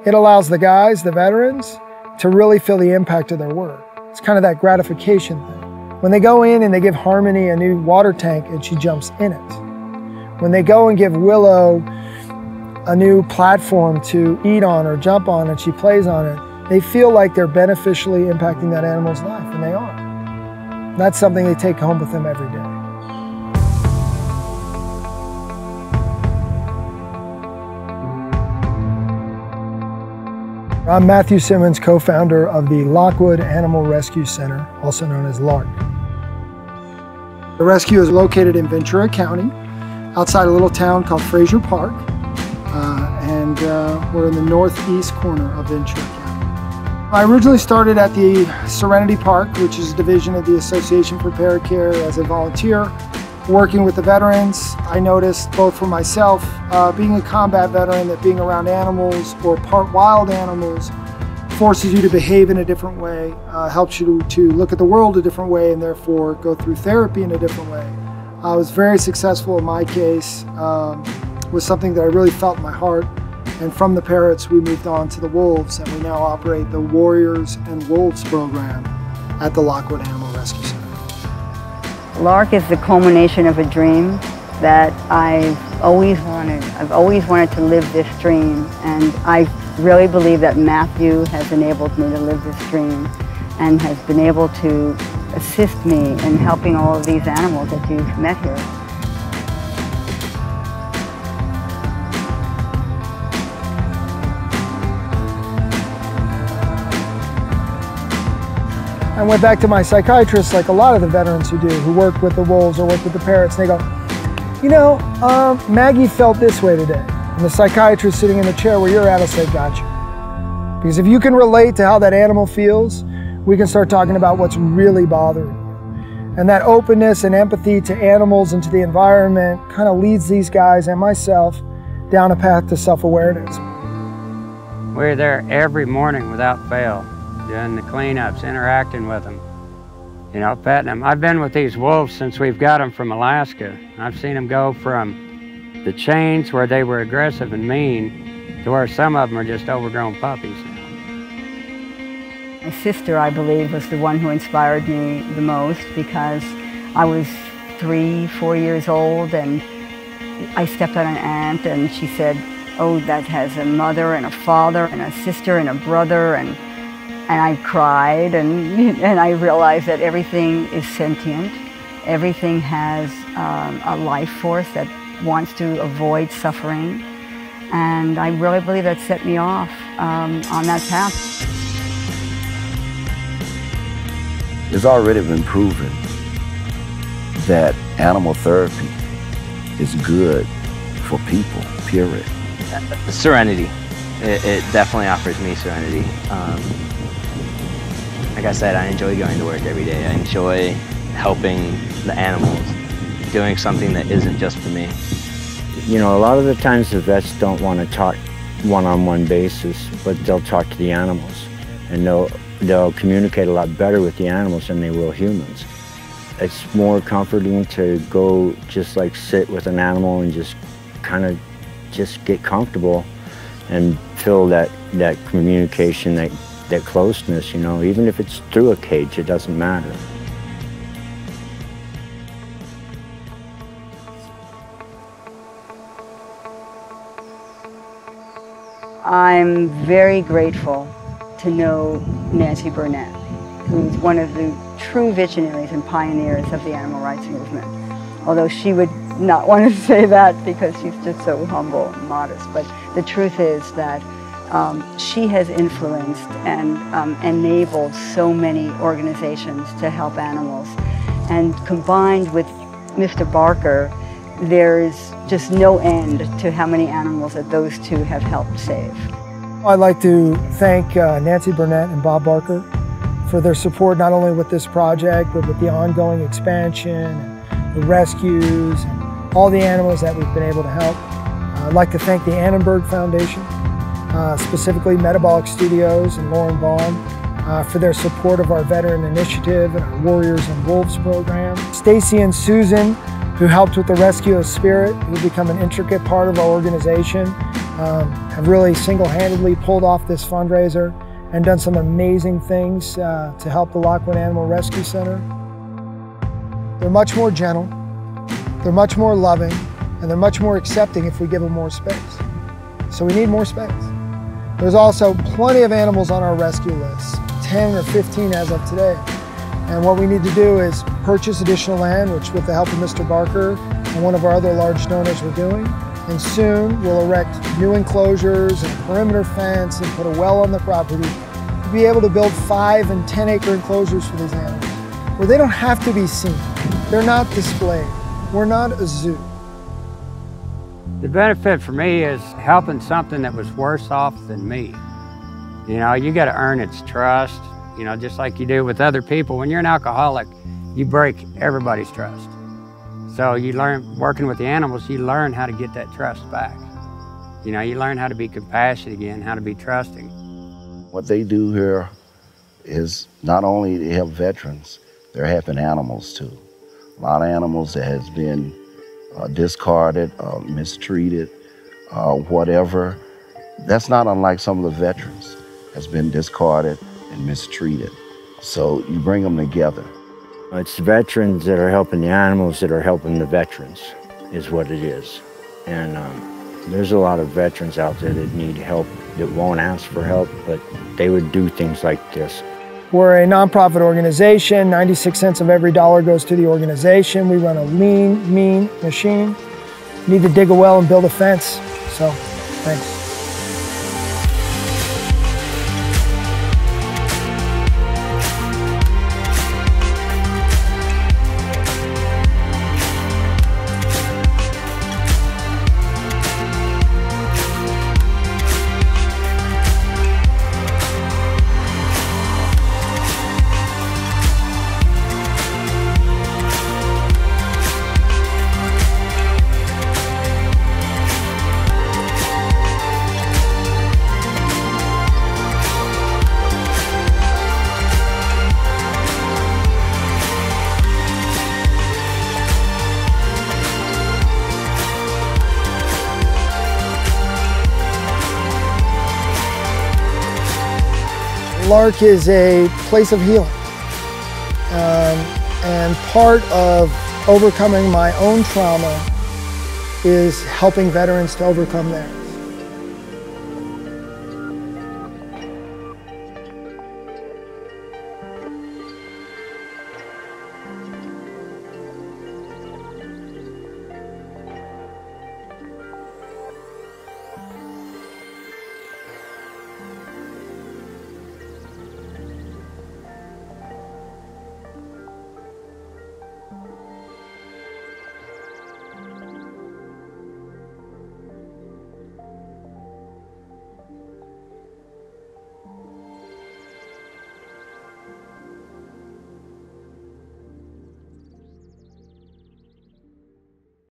It allows the guys, the veterans, to really feel the impact of their work. It's kind of that gratification thing. When they go in and they give Harmony a new water tank and she jumps in it. When they go and give Willow a new platform to eat on or jump on and she plays on it, they feel like they're beneficially impacting that animal's life, and they are. That's something they take home with them every day. I'm Matthew Simmons, co-founder of the Lockwood Animal Rescue Center, also known as Lorin. The rescue is located in Ventura County, outside a little town called Fraser Park, and we're in the northeast corner of Ventura County. I originally started at the Serenity Park, which is a division of the Association for Paracare, as a volunteer. Working with the veterans, I noticed both for myself, being a combat veteran, that being around animals or part wild animals forces you to behave in a different way, helps you to look at the world a different way, and therefore go through therapy in a different way. I was very successful in my case, was something that I really felt in my heart. And from the parrots, we moved on to the wolves, and we now operate the Warriors and Wolves program at the Lockwood Animal Rescue Center. LARC is the culmination of a dream that I've always wanted. I've always wanted to live this dream, and I really believe that Matthew has enabled me to live this dream and has been able to assist me in helping all of these animals that you've met here. I went back to my psychiatrist, like a lot of the veterans who do, who work with the wolves or work with the parrots, and they go, you know, Maggie felt this way today. And the psychiatrist sitting in the chair where you're at will say, gotcha. Because if you can relate to how that animal feels, we can start talking about what's really bothering you. And that openness and empathy to animals and to the environment kind of leads these guys and myself down a path to self-awareness. We're there every morning without fail, doing the cleanups, interacting with them, you know, petting them. I've been with these wolves since we've got them from Alaska. I've seen them go from the chains where they were aggressive and mean to where some of them are just overgrown puppies. My sister, I believe, was the one who inspired me the most, because I was 3, 4 years old and I stepped on an ant and she said, oh, that has a mother and a father and a sister and a brother, and I cried, and I realized that everything is sentient. Everything has a life force that wants to avoid suffering. And I really believe that set me off on that path. It's already been proven that animal therapy is good for people, period. Serenity. It definitely offers me serenity. Like I said, I enjoy going to work every day. I enjoy helping the animals, doing something that isn't just for me. You know, a lot of the times the vets don't want to talk one-on-one basis, but they'll talk to the animals, and they'll communicate a lot better with the animals than they will humans. It's more comforting to go just like sit with an animal and just kind of just get comfortable and feel that communication, that closeness, you know, even if it's through a cage, it doesn't matter. I'm very grateful to know Nancy Burnett, who's one of the true visionaries and pioneers of the animal rights movement. Although she would not want to say that because she's just so humble and modest. But the truth is that she has influenced and enabled so many organizations to help animals. And combined with Mr. Barker, there's just no end to how many animals that those two have helped save. I'd like to thank Nancy Burnett and Bob Barker for their support, not only with this project, but with the ongoing expansion, and the rescues, and all the animals that we've been able to help. I'd like to thank the Annenberg Foundation, specifically Metabolic Studios and Lorin Vaughn, for their support of our veteran initiative and our Warriors and Wolves program. Stacy and Susan, who helped with the rescue of Spirit, who become an intricate part of our organization have really single-handedly pulled off this fundraiser and done some amazing things to help the Lockwood Animal Rescue Center. They're much more gentle, they're much more loving, and they're much more accepting if we give them more space. So we need more space. There's also plenty of animals on our rescue list, 10 or 15 as of today. And what we need to do is purchase additional land, which with the help of Mr. Barker and one of our other large donors we're doing. And soon we'll erect new enclosures and perimeter fence and put a well on the property to be able to build 5 and 10 acre enclosures for these animals, where they don't have to be seen. They're not displayed. We're not a zoo. The benefit for me is helping something that was worse off than me. You know, you got to earn its trust, you know, just like you do with other people. When you're an alcoholic, you break everybody's trust. So you learn, working with the animals, you learn how to get that trust back. You know, you learn how to be compassionate again, how to be trusting. What they do here is not only they help veterans, they're helping animals too. A lot of animals that has been discarded, mistreated, whatever. That's not unlike some of the veterans has been discarded and mistreated. So you bring them together. It's veterans that are helping the animals that are helping the veterans, is what it is. And there's a lot of veterans out there that need help, that won't ask for help, but they would do things like this. We're a nonprofit organization. 96 cents of every dollar goes to the organization. We run a lean, mean machine. Need to dig a well and build a fence. So, thanks. Lark is a place of healing, and part of overcoming my own trauma is helping veterans to overcome theirs.